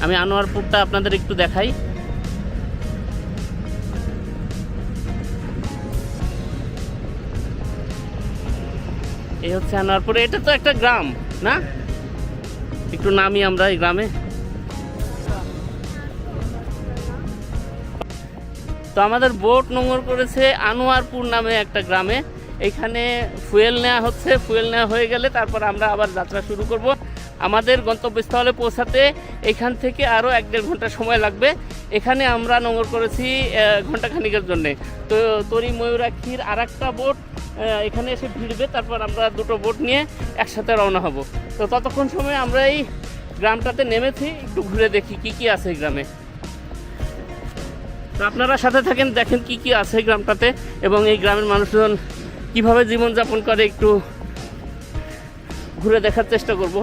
আমি আনোয়ারপুরটা আপনাদের একটু দেখাই। এই হচ্ছে আনোয়ারপুর। এটা তো একটা গ্রাম না? একটু নামি আমরা এই গ্রামে। তো আমাদের বোট নোঙর করেছে আনোয়ারপুর নামে একটা গ্রামে। এখানে ফুয়েল নেওয়া হচ্ছে, ফুয়েল নেওয়া হয়ে গেলে তারপর আমরা আবার যাত্রা শুরু করব। আমাদের গন্তব্যস্থলে পৌঁছাতে এখান থেকে আরও 1-1.5 ঘন্টা সময় লাগবে। এখানে আমরা নোঙর করেছি ঘন্টাখানিকের জন্যে। তো তরি ময়ূরাক্ষীর আর একটা বোট এখানে এসে ভিড়বে, তারপর আমরা দুটো বোট নিয়ে একসাথে রওনা হব। তো ততক্ষণ সময় আমরা এই গ্রামটাতে নেমেছি, একটু ঘুরে দেখি কি কি আছে এই গ্রামে। তো আপনারা সাথে থাকেন, দেখেন কি কি আছে গ্রামটাতে এবং এই গ্রামের মানুষজন কিভাবে জীবনযাপন করে একটু ঘুরে দেখার চেষ্টা করব।